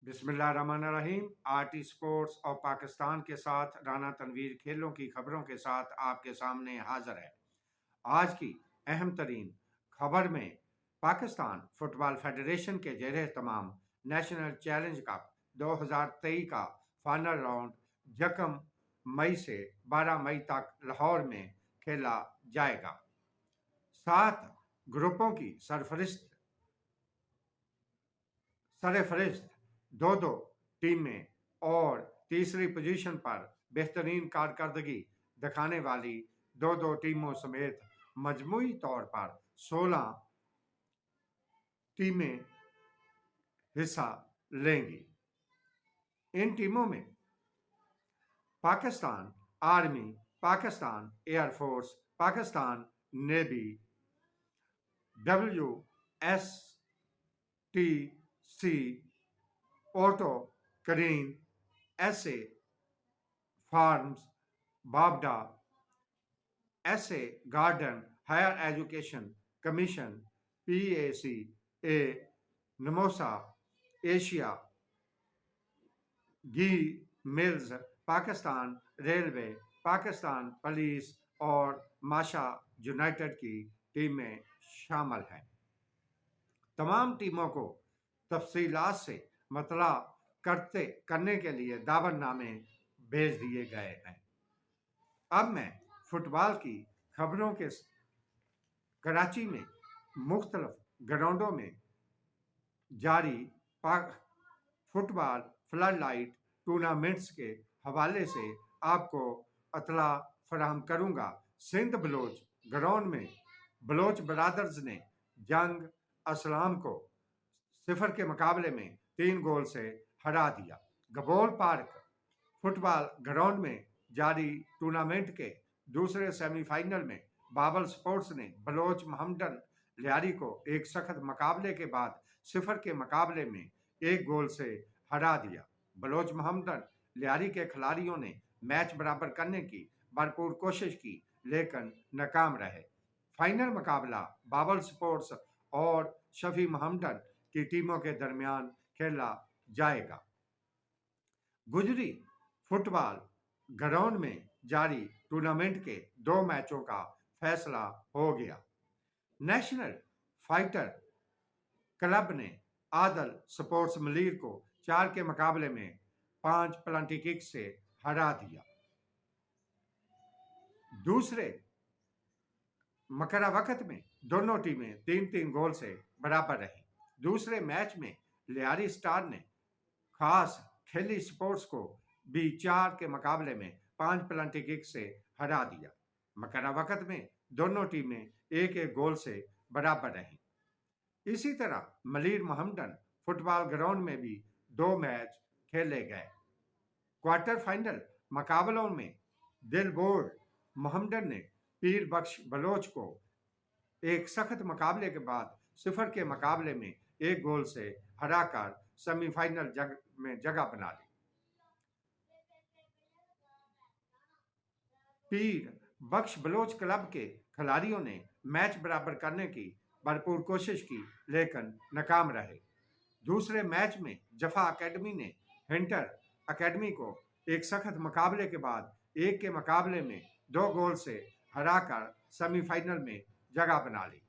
बिस्मिल्लाहिर्रहमानिर्रहीम। RT sports और पाकिस्तान के साथ राना तनवीर खेलों की खबरों के साथ आपके सामने हाजिर है। आज की अहम तरीन खबर में पाकिस्तान फुटबॉल फेडरेशन के जेर एहतमाम नेशनल चैलेंज कप 2023 का फाइनल राउंड यकम मई से 12 मई तक लाहौर में खेला जाएगा। 7 ग्रुपों की सरफरिस्त दो दो टीमें और तीसरी पोजीशन पर बेहतरीन कारकर्दगी दिखाने वाली दो दो टीमों समेत मजमूई तौर पर 16 टीमें हिस्सा लेंगी। इन टीमों में Pakistan army, Pakistan air force, Pakistan navy, WSTC, auto करीन, SA फार्म्स, बाबडा, SA garden, higher education commission, PACA, नमोसा, Asia, Ghee mills, Pakistan railway, Pakistan police और माशा यूनाइटेड की टीमें शामिल हैं। तमाम टीमों को तफसीलात से मतला करने के लिए दावतनामे भेज दिए गए हैं। अब मैं फुटबॉल की खबरों के कराची में मुख्तलिफ ग्राउंडों में जारी फुटबॉल फ्लड लाइट टूर्नामेंट्स के हवाले से आपको अतला फराहम करूंगा। सिंध बलोच ग्राउंड में बलोच ब्रादर्स ने जंग असलाम को 0 के मुकाबले में 3 गोल से हरा दिया। गबोल पार्क फुटबॉल ग्राउंड में जारी टूर्नामेंट के दूसरे सेमीफाइनल में बाबल स्पोर्ट्स ने बलोच मोहम्मदन लियारी को एक सख्त मुकाबले के बाद 0 के मुकाबले में 1 गोल से हरा दिया। बलोच मोहम्मदन लियारी के खिलाड़ियों ने मैच बराबर करने की भरपूर कोशिश की लेकिन नाकाम रहे। फाइनल मुकाबला बाबल स्पोर्ट्स और शफी मोहम्मदन की टीमों के दरमियान खेला जाएगा। गुजरी फुटबॉल ग्राउंड में जारी टूर्नामेंट के 2 मैचों का फैसला हो गया। नेशनल फाइटर क्लब ने आदल स्पोर्ट्स मलीर को 4 के मुकाबले में 5 पेनल्टी किक से हरा दिया। दूसरे मकरा वक्त में दोनों टीमें 3-3 गोल से बराबर रही। दूसरे मैच में लियारी स्टार ने खास खेली स्पोर्ट्स को भी 4 के मुकाबले में 5 पेनल्टी किक से हरा दिया। मकरा वक्त में दोनों टीमें 1-1 गोल से बराबर रही। इसी तरह मलीर मोहम्मदन फुटबॉल ग्राउंड में भी 2 मैच खेले गए। क्वार्टर फाइनल मुकाबलों में दिलबोर्ड मोहम्मदन ने पीर बख्श बलोच को एक सख्त मुकाबले के बाद 0 के मुकाबले में 1 गोल से हराकर सेमीफाइनल में जगह बना ली। पीर बख्श बलोच क्लब के खिलाड़ियों ने मैच बराबर करने की भरपूर कोशिश की लेकिन नाकाम रहे। दूसरे मैच में जफा एकेडमी ने हिंटर एकेडमी को एक सख्त मुकाबले के बाद 1 के मुकाबले में 2 गोल से हराकर सेमीफाइनल में जगह बना ली।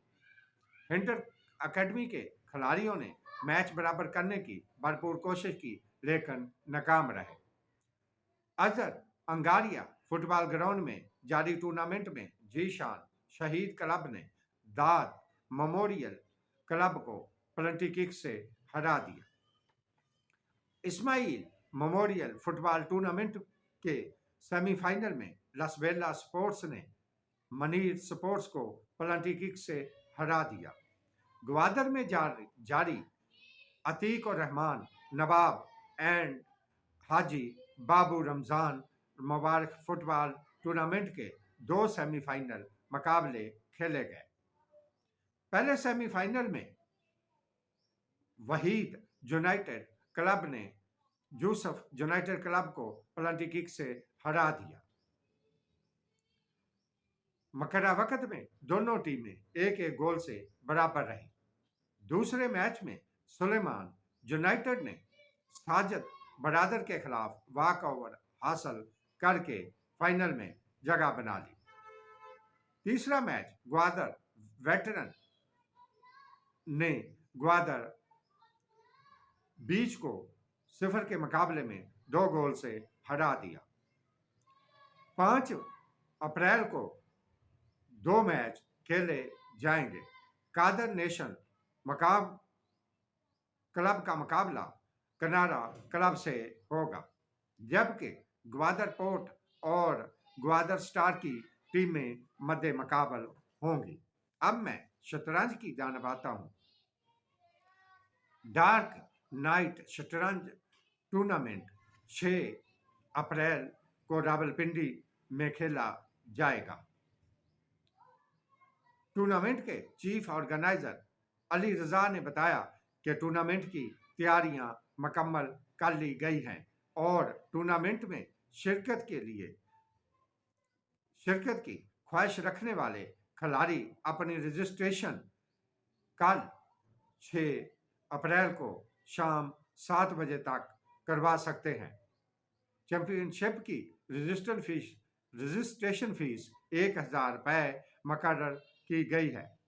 हिंटर एकेडमी के खिलाड़ियों ने मैच बराबर करने की भरपूर कोशिश की लेकिन नाकाम रहे। अजहर अंगारिया फुटबॉल ग्राउंड में जारी टूर्नामेंट में जीशान शहीद क्लब ने दाद मेमोरियल क्लब को पेनल्टी किक से हरा दिया। इस्माइल मेमोरियल फुटबॉल टूर्नामेंट के सेमीफाइनल में लसबेला स्पोर्ट्स ने मनीर स्पोर्ट्स को पेनल्टी किक से हरा दिया। ग्वादर में जारी अतीक और Rahman Nawab and Haji Babu Ramzan Mubarak football tournament के 2 सेमीफाइनल मुकाबले खेले गए। पहले सेमीफाइनल में वहीद यूनाइटेड क्लब ने यूसुफ यूनाइटेड क्लब को पेनल्टी किक से हरा दिया। मकरा वक्त में दोनों टीमें 1-1 गोल से बराबर रही। दूसरे मैच में सुलेमान यूनाइटेड ने साजिद बरादर के खिलाफ वॉकओवर हासिल करके फाइनल में जगह बना ली। तीसरा मैच ग्वादर वेटरन ने ग्वादर बीच को 0 के मुकाबले में 2 गोल से हरा दिया। 5 अप्रैल को 2 मैच खेले जाएंगे। कादर नेशन क्लब का मुकाबला कनारा क्लब से होगा, जबकि ग्वादर पोर्ट और ग्वादर स्टार की टीमें मध्य मुकाबल होंगी। अब मैं शतरंज की जानब आता हूं। डार्क नाइट शतरंज टूर्नामेंट 6 अप्रैल को रावलपिंडी में खेला जाएगा। टूर्नामेंट के चीफ ऑर्गेनाइजर अली रजा ने बताया कि टूर्नामेंट की तैयारियां मुकम्मल कर ली गई हैं और टूर्नामेंट में शिरकत की ख्वाहिश रखने वाले खिलाड़ी अपनी रजिस्ट्रेशन कल 6 अप्रैल को शाम 7 बजे तक करवा सकते हैं। चैंपियनशिप की रजिस्ट्रेशन फीस 1000 रुपये मुकर्रर की गई है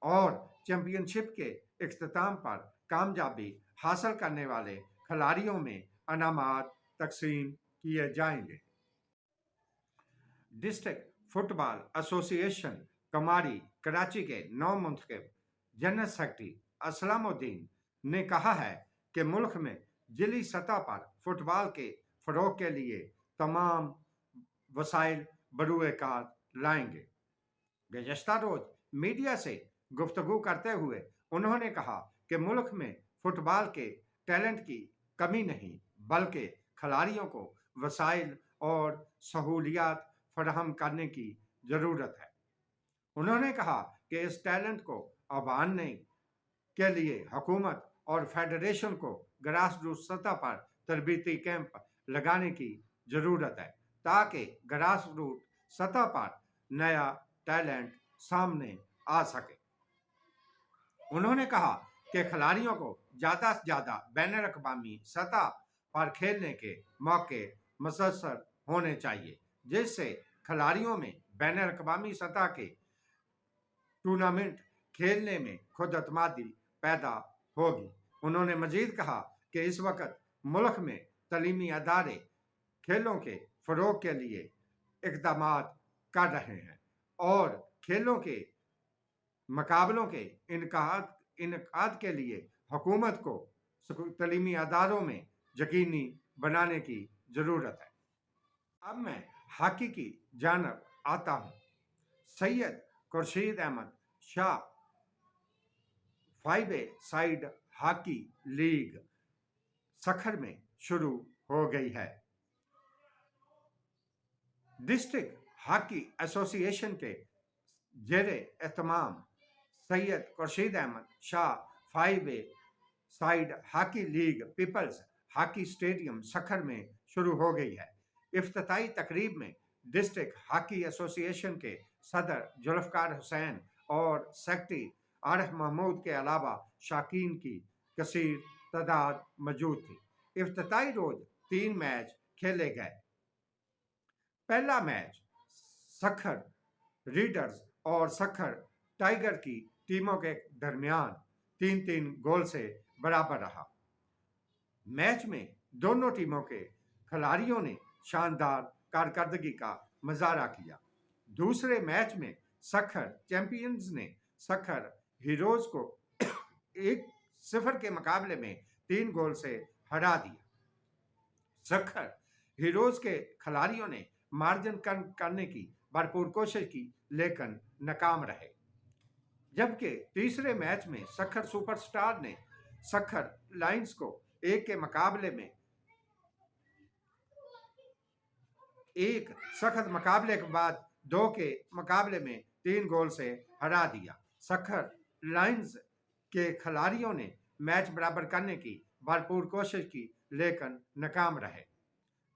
और चैंपियनशिप के इख्तिताम पर कामयाबी हासिल करने वाले खिलाड़ियों में इनामात तकसीम किए जाएंगे। District football association Kumari Karachi के नौ मुंतखब जनरल सेक्रेटरी असलामुद्दीन ने कहा है कि मुल्क में जिली सतह पर फुटबॉल के फ़रोग के लिए तमाम वसाइल बरूए कार लाएंगे। गुज़श्ता रोज मीडिया से गुफ्तगू करते हुए उन्होंने कहा कि मुल्क में फुटबॉल के टैलेंट की कमी नहीं, बल्कि खिलाड़ियों को वसाइल और सहूलियात फराहम करने की ज़रूरत है। उन्होंने कहा कि इस टैलेंट को उभारने के लिए हुकूमत और फेडरेशन को ग्रास रूट सतह पर तरबीती कैंप लगाने की ज़रूरत है, ताकि ग्रास रूट सतह पर नया टैलेंट सामने आ सके। उन्होंने कहा कि खिलाड़ियों को ज़्यादा से ज़्यादा बैनुल अक़वामी सतह पर खेलने के मौके मुयस्सर होने चाहिए, जिससे खिलाड़ियों में बैनुल अक़वामी सतह के टूर्नामेंट खेलने में खुद एतमादी पैदा होगी। उन्होंने मजीद कहा कि इस वक्त मुल्क में तलीमी अदारे खेलों के फ़रोग के लिए इक़दाम कर रहे हैं और खेलों के मुकाबलों के इनकाद के लिए हुकूमत को तलीमी अदारों में यकीनी बनाने की ज़रूरत है। अब मैं हॉकी की जानब आता हूँ। Syed Khurshid Ahmed Shah 5 side hockey league Sukkur में शुरू हो गई है। डिस्ट्रिक्ट हॉकी एसोसिएशन के ज़ेरे एहतमाम Syed Khurshid Ahmed Shah 5 side hockey league People's hockey stadium Sukkur में शुरू हो गई है। इफ्तिताई तकरीब में डिस्ट्रिक्ट हॉकी एसोसिएशन के सदर जुल्फ़कार हुसैन और सेक्रेटरी आरिफ महमूद के अलावा शाकीन की कसीर तादाद मौजूद थी। इफ्तिताई रोज 3 मैच खेले गए। पहला मैच सखर रीडर्स और सखर टाइगर की टीमों के दरमियान 3-3 गोल से बराबर रहा। मैच में दोनों टीमों के खिलाड़ियों ने शानदार कारकर्दगी का मुजाहरा किया। दूसरे मैच में सखर चैंपियंस ने सखर हीरोज को 1-0 के मुकाबले में 3 गोल से हरा दिया। सखर हीरोज के खिलाड़ियों ने मार्जिन कम करने की भरपूर कोशिश की, लेकिन नाकाम रहे। जबकि तीसरे मैच में सखर सुपरस्टार ने सखर लायंस को 1 के मुकाबले में 1 सख्त मुकाबले के बाद 2 के मुकाबले में 3 गोल से हरा दिया। सखर लायंस के खिलाड़ियों ने मैच बराबर करने की भरपूर कोशिश की, लेकिन नाकाम रहे।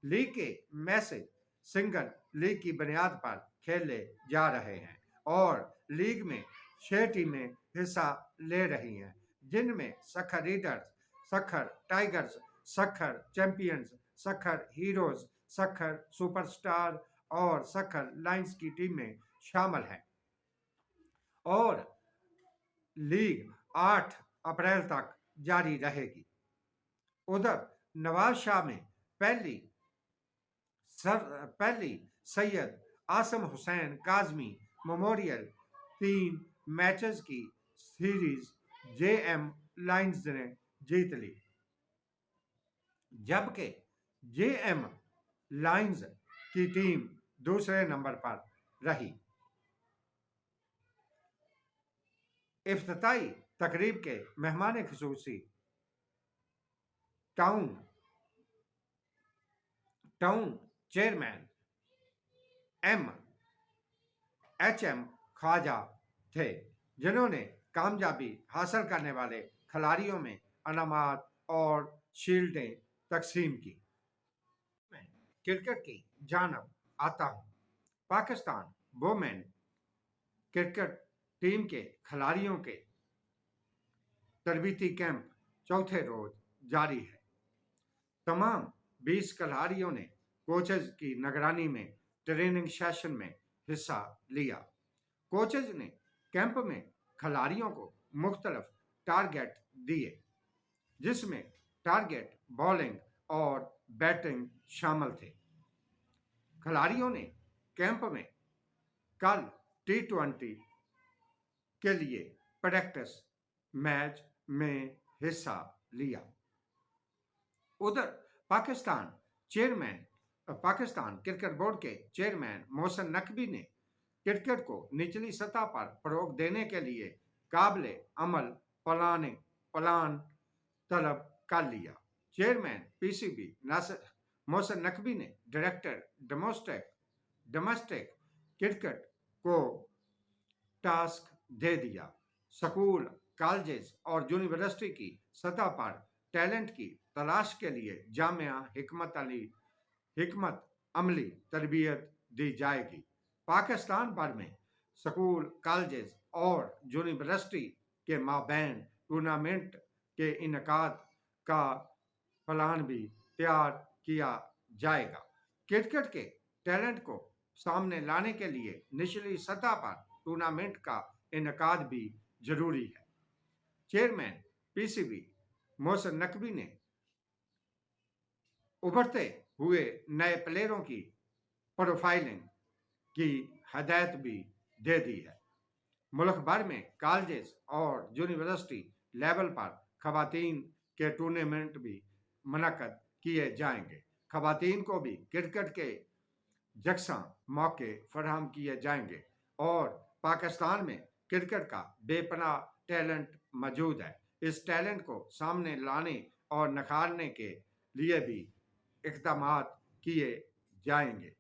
लीग के मैचेस सिंगल लीग की बुनियाद पर खेले जा रहे हैं और लीग में 6 टीमें हिस्सा ले रही हैं, जिनमें Sukkur readers, Sukkur tigers, Sukkur champions, Sukkur heroes, Sukkur superstar और सखर लायंस की टीमें शामिल हैं और लीग 8 अप्रैल तक जारी रहेगी। उधर नवाज शाह में पहली पहली सैयद आसम हुसैन काजमी मेमोरियल 3 मैचेस की सीरीज जेएम लायंस ने जीत ली, जबकि जेएम लायंस की टीम दूसरे नंबर पर रही। इफ्तिताई तकरीब के मेहमान खसूसी टाउन चेयरमैन एम ख्वाजा थे, जिन्होंने कामयाबी हासिल करने वाले खिलाड़ियों में अनामात और शील्डें तकसीम की। मैं क्रिकेट की जानब आता हूँ। पाकिस्तान वुमेन क्रिकेट टीम के खिलाड़ियों के तरबीती कैंप चौथे रोज जारी है। तमाम 20 खिलाड़ियों ने कोचेज की निगरानी में ट्रेनिंग सेशन में हिस्सा लिया। कोचेज ने कैंप में खिलाड़ियों को मुख्तलिफ टारगेट दिए, जिसमें टारगेट बॉलिंग और बैटिंग शामिल थे। खिलाड़ियों ने कैंप में कल T20 के लिए प्रैक्टिस मैच में हिस्सा लिया। उधर पाकिस्तान क्रिकेट बोर्ड के चेयरमैन मोहसिन नकवी ने क्रिकेट को निचली सतह पर फरोग देने के लिए काबिल अमल प्लान तलब कर लिया। चेयरमैन पीसीबी मोहसिन नकवी ने डायरेक्टर डोमेस्टिक क्रिकेट को टास्क दे दिया। स्कूल, कॉलेजेस और यूनिवर्सिटी की सतह पर टैलेंट की तलाश के लिए जामिया हिकमत अमली तरबियत दी जाएगी। पाकिस्तान भर में स्कूल, कॉलेजेस और यूनिवर्सिटी के माबैन टूर्नामेंट के इनकाद का प्लान भी तैयार किया जाएगा। क्रिकेट के टैलेंट को सामने लाने के लिए निचली सतह पर टूर्नामेंट का इनकाद भी जरूरी है। चेयरमैन पीसीबी मोहसिन नकवी ने उभरते हुए नए प्लेयरों की प्रोफाइलिंग की हदायत भी दे दी है। मुल्क भर में कॉलेजेस और यूनिवर्सिटी लेवल पर खवातीन के टूर्नामेंट भी मुनक्कद किए जाएंगे। खवातीन को भी क्रिकेट के यकसा मौके फराहम किए जाएंगे और पाकिस्तान में क्रिकेट का बेपनाह टैलेंट मौजूद है। इस टैलेंट को सामने लाने और निखारने के लिए भी इक़दामात किए जाएंगे।